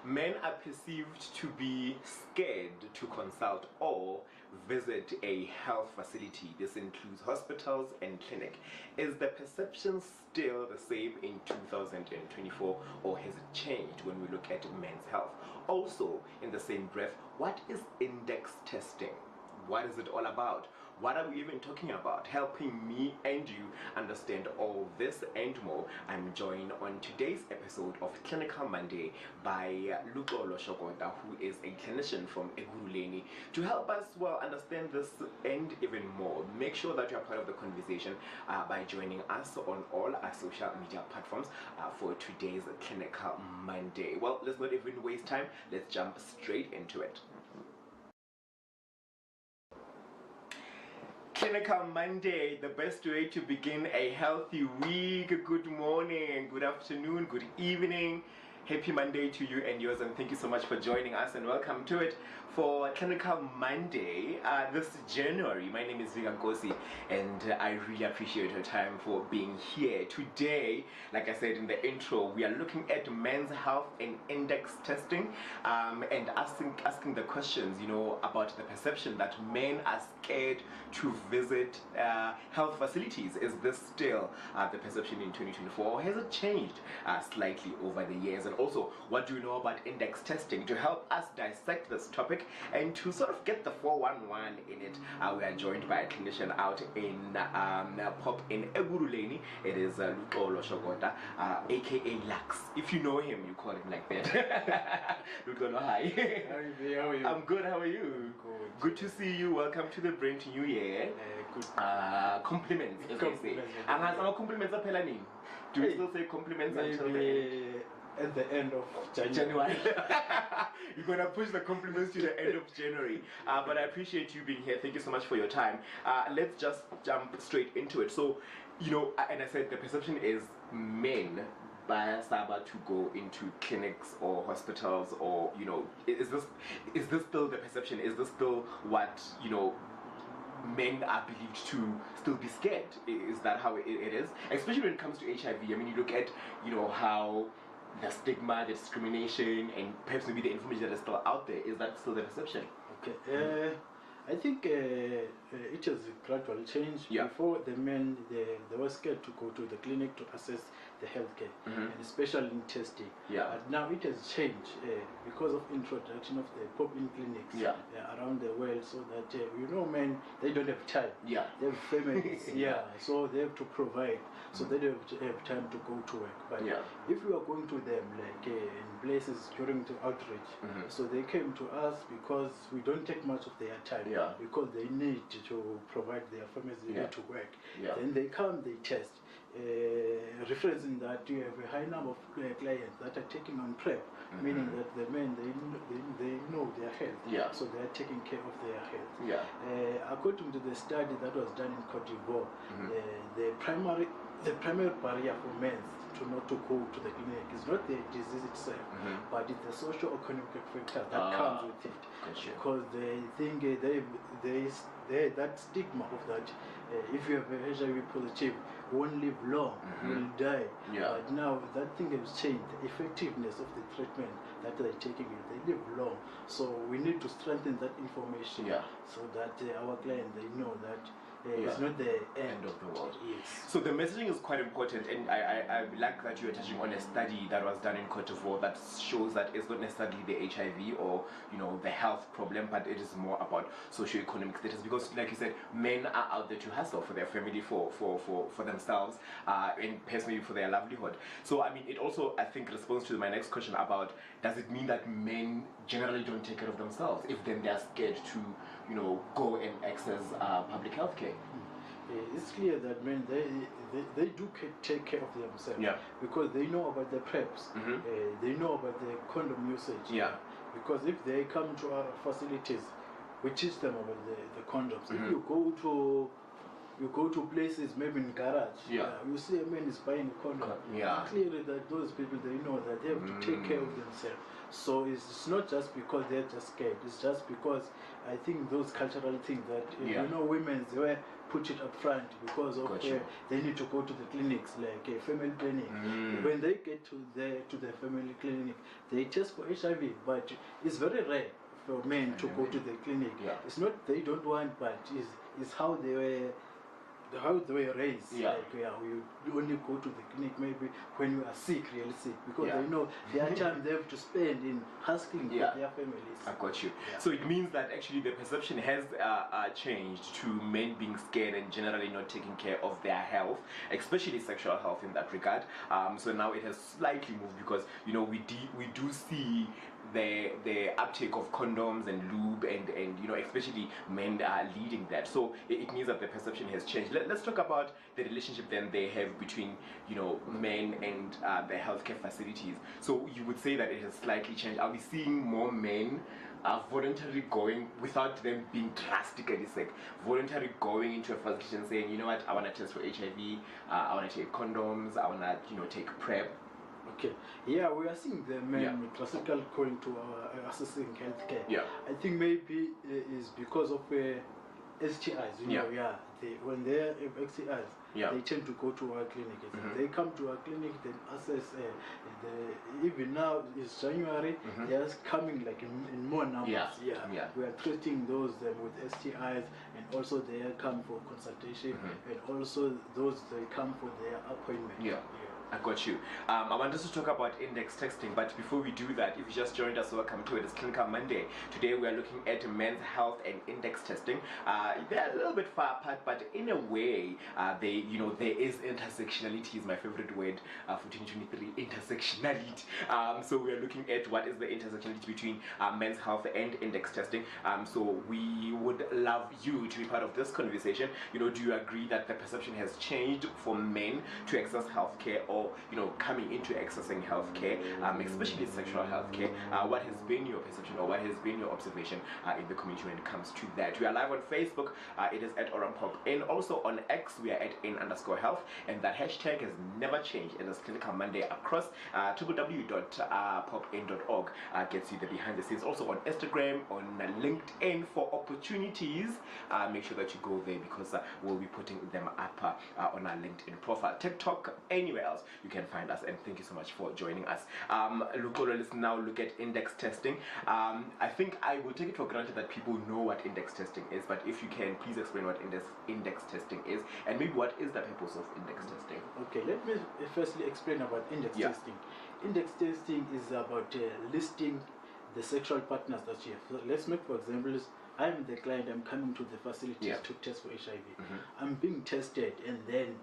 Men are perceived to be scared to consult or visit a health facility. This includes hospitals and clinic. Is the perception still the same in 2024, or has it changed when we look at men's health? Also, in the same breath, what is index testing? What is it all about? What are we even talking about? Helping me and you understand all this and more, I'm joined on today's episode of Clinical Monday by Luxolo Shokota, who is a clinician from Eguruleni, to help us understand this and even more. Make sure that you are part of the conversation by joining us on all our social media platforms for today's Clinical Monday. Well, let's not even waste time. Let's jump straight into it. Clinical Monday, the best way to begin a healthy week. Good morning, good afternoon, good evening. Happy Monday to you and yours, and thank you so much for joining us, and welcome to it for Clinical Monday this January. My name is Nkosi, and I really appreciate your time for being here. Today, like I said in the intro, we are looking at men's health and index testing, and asking the questions, about the perception that men are scared to visit health facilities. Is this still the perception in 2024, or has it changed slightly over the years? And also, what do you know about index testing? To help us dissect this topic and to sort of get the 411 in it, we are joined by a clinician out in Pop in Eguruleni. It is Luxolo Shokota, aka Lux. If you know him, you call him like that. Luxolo, hi. How are you? I'm good. How are you? Good. Good to see you. Welcome to the brand new year. Good. Compliments, as I say. And as our compliments are Phaleng. Do we still say compliments until the end? At the end of January. You're gonna push the compliments to the end of January, but I appreciate you being here. Thank you so much for your time. Let's just jump straight into it. So, and I said the perception is men by Saba to go into clinics or hospitals, or is this still the perception? Is this still what men are believed to still be scared? Is that how it is? Especially when it comes to HIV. I mean, you look at how the stigma, the discrimination, and perhaps maybe the information that is still out there. Is that still the perception? Okay. I think it has gradually changed. Yeah. Before, the men they were scared to go to the clinic to assess the healthcare, and especially in testing. Yeah. But now it has changed because of introduction of the pop-in clinics around the world, so that men, they don't have time. Yeah. They have families. So they have to provide. So they don't have time to go to work. But if we are going to them like in places during the outreach, so they came to us because we don't take much of their time. Yeah. Because they need to provide their families, they need to work. Yeah. Then they come, they test. Referencing that you have a high number of clients that are taking on PrEP, meaning that the men, they know their health. Yeah. So they are taking care of their health. Yeah. According to the study that was done in Cote d'Ivoire, the primary barrier for men to not to go to the clinic is not the disease itself, but it's the socio-economic factor that comes with it. Gotcha. Because they think they that stigma of that if you have a HIV positive, you won't live long, you will die. But now that thing has changed. The effectiveness of the treatment that they're taking, they live long. So we need to strengthen that information so that our clients, they know that it's not the end of the world. Yes. So the messaging is quite important, and I like that you are touching on a study that was done in Cote d'Ivoire that shows that it's not necessarily the HIV or the health problem, but it is more about socio-economic status, because like you said, men are out there to hustle for their family, for themselves, and perhaps maybe for their livelihood. So I mean, it also, I think, responds to my next question about, does it mean that men generally don't take care of themselves if then they are scared to go and access public health care? It's clear that men, they do take care of themselves, because they know about the PrEPs, they know about the condom usage. Because if they come to our facilities, we teach them about the condoms. If you go to places, maybe in garage, you see a man is buying a condom. Clearly that those people, they know that they have to take care of themselves. So it's not just because they're just scared, it's just because I think those cultural things that women, they were put it up front because of they need to go to the clinics like family planning. When they get to the family clinic, they test for HIV, but it's very rare for men to go to the clinic. It's not they don't want, but it's how they were raised. You only go to the clinic maybe when you are sick, really sick, because they know their time they have to spend in hustling for their families. I got you. So it means that actually the perception has changed to men being scared and generally not taking care of their health, especially sexual health in that regard. So now it has slightly moved because we do see the uptake of condoms and lube and especially men are leading that. So it means that the perception has changed. Let's talk about the relationship then they have between men and the healthcare facilities. So you would say that it has slightly changed. Are we seeing more men voluntarily going, without them being drastically sick, voluntarily going into a facility and saying, you know what, I want to test for HIV, I want to take condoms, I want to take PrEP? Okay, we are seeing the men classical going to assessing healthcare. I think maybe is because of STIs. When they have STIs, they tend to go to our clinic. They come to our clinic, then assess. Even now it's January, they are coming like in more numbers. We are treating those with STIs, and also they come for consultation, and also those they come for their appointment. I got you. I want us to talk about index testing, but before we do that, if you just joined us, welcome to it. It's Clinical Monday. Today we are looking at men's health and index testing. They're a little bit far apart, but in a way, there is intersectionality is my favorite word for 2023, intersectionality. So we are looking at what is the intersectionality between men's health and index testing. So we would love you to be part of this conversation. Do you agree that the perception has changed for men to access healthcare, or coming into accessing healthcare, especially sexual healthcare? What has been your perception, or what has been your observation in the community when it comes to that? We are live on Facebook. It is at Orampop, and also on X we are at @in_health, and that hashtag has never changed. It is Clinical Monday across www.popin.org. Gets you the behind the scenes. Also on Instagram, on LinkedIn for opportunities. Make sure that you go there because we'll be putting them up on our LinkedIn profile. TikTok, anywhere else you can find us. And thank you so much for joining us. Luxolo, let's now look at index testing. I think I will take it for granted that people know what index testing is, but if you can please explain what index testing is, and maybe what is the purpose of index testing. Okay, let me firstly explain about index testing. Index testing is about listing the sexual partners that you have. So let's make, for example, I'm the client, I'm coming to the facilities to test for HIV. I'm being tested, and then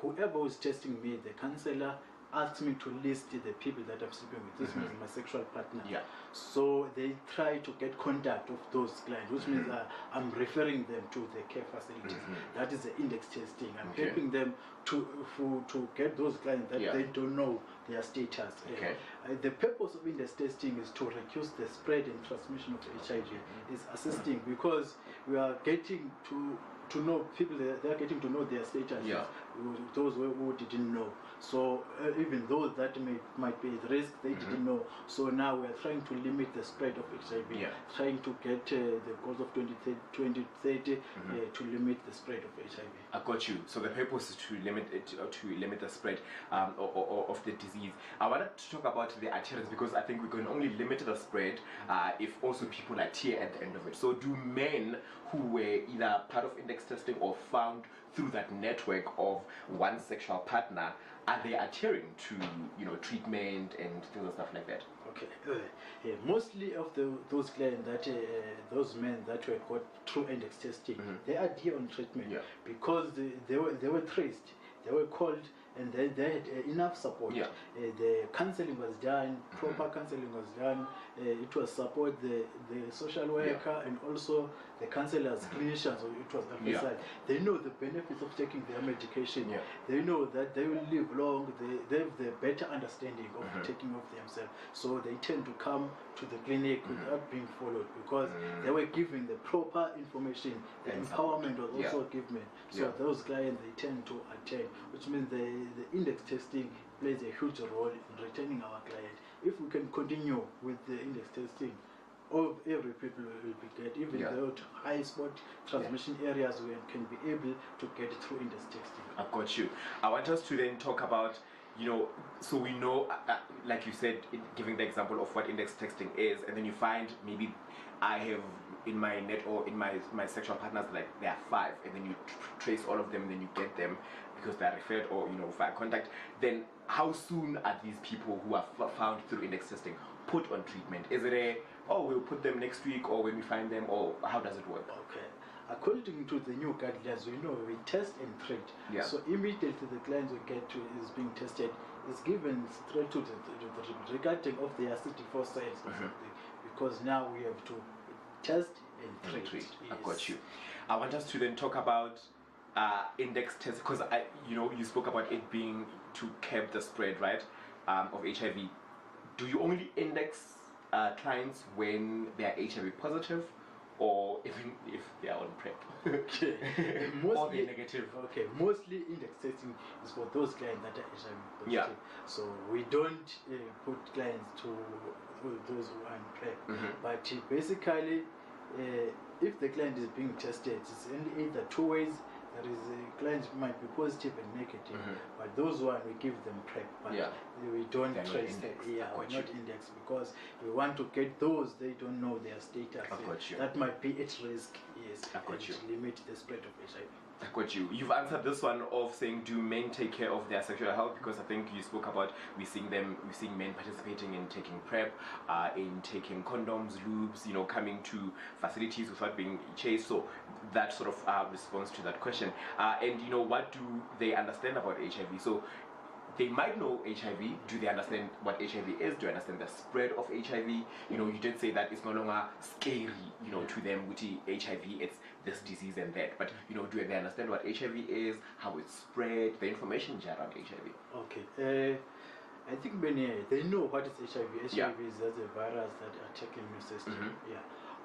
whoever was testing me, the counselor, asked me to list the people that I'm sleeping with. This means my sexual partner. So they try to get contact of those clients, which means I'm referring them to the care facilities. That is the index testing. I'm helping them to get those clients that they don't know their status. The purpose of index testing is to reduce the spread and transmission of HIV. It's assisting because we are getting to know people, they are getting to know their status. Those who didn't know. So even those that might be at risk, they didn't know. So now we are trying to limit the spread of HIV, trying to get the goals of 2030 to limit the spread of HIV. I got you. So the purpose is to limit it, to limit the spread of the disease. I wanted to talk about the adherence because I think we can only limit the spread if also people adhere at the end of it. So do men who were either part of index testing or found through that network of one sexual partner, are they adhering to treatment and things and stuff like that? Okay, mostly of those clients that those men that were got through index testing, they adhere on treatment because they were traced, they were called, and they had enough support. The counseling was done, proper counseling was done. It was support the social worker and also the counselors, clinicians. So it was emphasized. They know the benefits of taking their medication. They know that they will live long. They have the better understanding of taking of themselves. So they tend to come to the clinic without being followed because they were given the proper information. The empowerment was also given. So those clients, they tend to attend, which means the index testing plays a huge role in retaining our client. If we can continue with the index testing, all every people will be get, even the high spot transmission areas where can be able to get through index testing. I've got you. I want us to then talk about, so we know, like you said, giving the example of what index texting is, and then you find maybe I have in my net or in my sexual partners, like there are 5, and then you trace all of them, and then you get them because they are referred or via contact. Then how soon are these people who are found through index testing put on treatment? Is it we'll put them next week, or when we find them, or how does it work? Okay. According to the new guidelines, we test and treat. Yeah. So immediately the client is being tested, is given straight to the regarding of their CD4 cells or something, because now we have to test and treat. Yes. I've got you. I want us to then talk about index tests, because you spoke about it being to curb the spread, right, of HIV. Do you only index clients when they are HIV positive, or even if they are on PrEP? Okay. Or they're negative? Okay, mostly index testing is for those clients that are HIV positive. Yeah. So we don't put clients to those who are on PrEP. But basically, if the client is being tested, it's only either 2 ways. There is a client might be positive and negative, but those one we give them PrEP, but we don't trace them. Yeah, we're not index, because we want to get those they don't know their status. That might be at risk. Yes, and limit the spread of HIV. I got you. You've answered this one of saying, do men take care of their sexual health? Because I think you spoke about we're seeing men participating in taking PrEP, in taking condoms, lubes, coming to facilities without being chased. So that sort of responds to that question. And what do they understand about HIV? So they might know HIV. Do they understand what HIV is? Do they understand the spread of HIV? You did say that it's no longer scary, to them with HIV, it's this disease and that. But, do they understand what HIV is, how it's spread, the information around HIV? Okay. I think many, they know what is HIV. HIV is just a virus that attacks immune system. Yeah.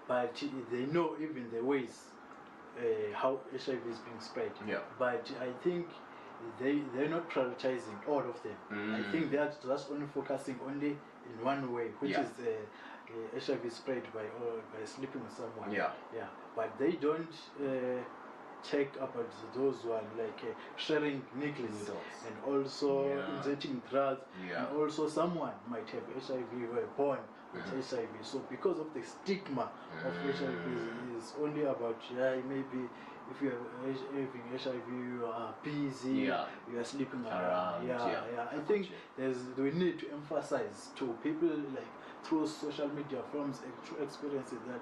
But they know even the ways how HIV is being spread. Yeah. But I think they're not prioritizing all of them. I think they're just only focusing only in one way, which is HIV spread by sleeping with someone. Yeah. But they don't check about those one, like sharing needles and also injecting drugs, and also someone might have HIV were born with HIV. So because of the stigma of HIV is only about maybe if you are having HIV, you are busy, you are sleeping around. I think we need to emphasize to people, like through social media forums, through experiences, that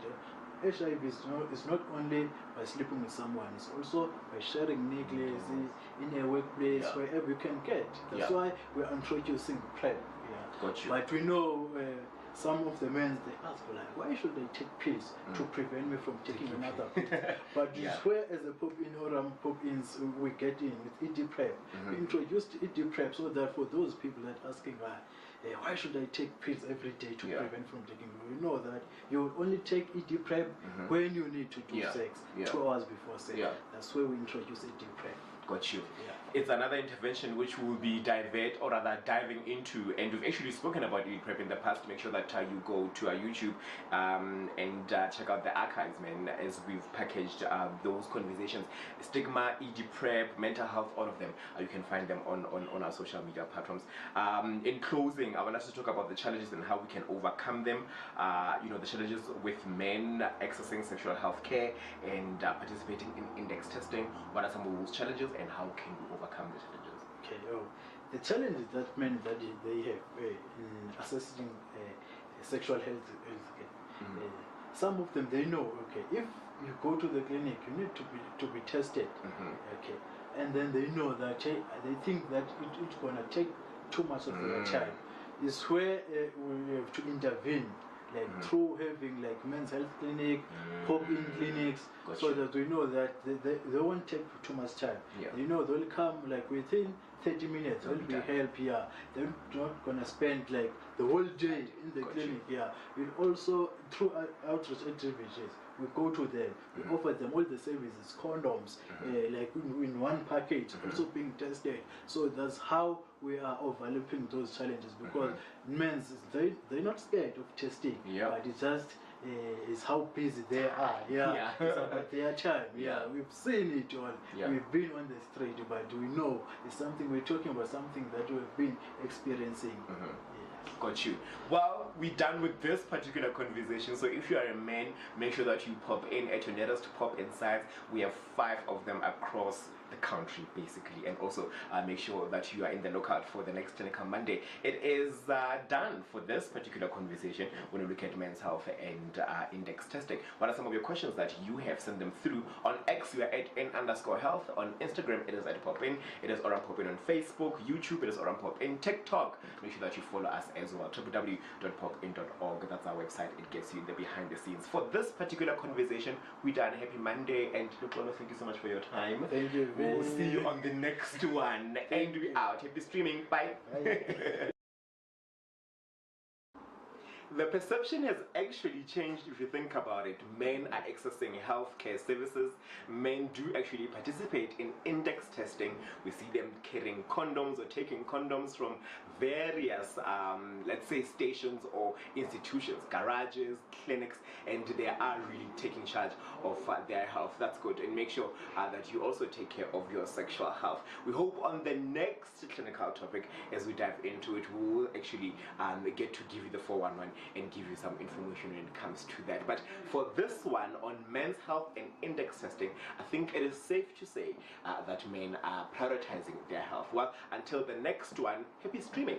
HIV is not only by sleeping with someone, it's also by sharing needles in a workplace, wherever you can get. That's why we're introducing PrEP. But we know some of the men, they ask, like, why should they take pills to prevent me from taking another pill? But it's where, as a pop-in or pop-ins, we get in with ED PrEP. We introduced ED PrEP so that for those people that are asking, why should I take pills every day to prevent from taking? We know that you will only take ED PrEP when you need to do sex, 2 hours before sex. That's where we introduce ED PrEP. Got you. It's another intervention which we'll be diving into, and we've actually spoken about ED PrEP in the past. Make sure that you go to our YouTube and check out the archives, man, as we've packaged those conversations. Stigma, ED PrEP, mental health, all of them. You can find them on our social media platforms. In closing, I want us to talk about the challenges and how we can overcome them. The challenges with men accessing sexual health care and participating in index testing. What are some of those challenges, and how can we overcome the challenges? Okay, the challenges that men that they have in assessing sexual health care. Some of them, they know, okay, if you go to the clinic, you need to be tested. Okay, and then they know that they think that it's gonna take too much of their time. Is where we have to intervene, like through having like men's health clinic, pop-in clinics, so that we know that they won't take too much time. They'll come like within 30 minutes, they'll be help here. They're not gonna spend like the whole day in the clinic. We'll also, through outreach activities, we go to them, we offer them all the services, condoms, like in one package, also being tested. So that's how we are overlapping those challenges, because men, they're not scared of testing, but it's just is how busy they are. Yeah, it's about their time. Yeah, we've seen it all. We've been on the street, but we know it's something we're talking about, something that we've been experiencing. Got you. Well, we're done with this particular conversation. So if you are a man, make sure that you pop in at your nearest pop inside. We have 5 of them across the country basically, and also make sure that you are in the lookout for the next Clinical Monday. It is done for this particular conversation when we look at men's health and index testing. What are some of your questions that you have? Sent them through on X. We are at n_health. On Instagram it is at popin. It is Oran Popin on Facebook. YouTube it is Oran Popin. TikTok, make sure that you follow us as well. www.popin.org. that's our website. It gets you the behind the scenes. For this particular conversation, we done. Happy Monday, and Luxolo, thank you so much for your time. Thank you. We'll see you on the next one. And we out. Happy streaming. Bye. The perception has actually changed if you think about it. Men are accessing healthcare services. Men do actually participate in index testing. We see them carrying condoms or taking condoms from various, let's say, stations or institutions, garages, clinics, and they are really taking charge of their health. That's good. And make sure that you also take care of your sexual health. We hope on the next clinical topic, as we dive into it, we will actually get to give you the 411 and give you some information when it comes to that. But for this one on men's health and index testing, I think it is safe to say that men are prioritizing their health. Well, until the next one, happy streaming.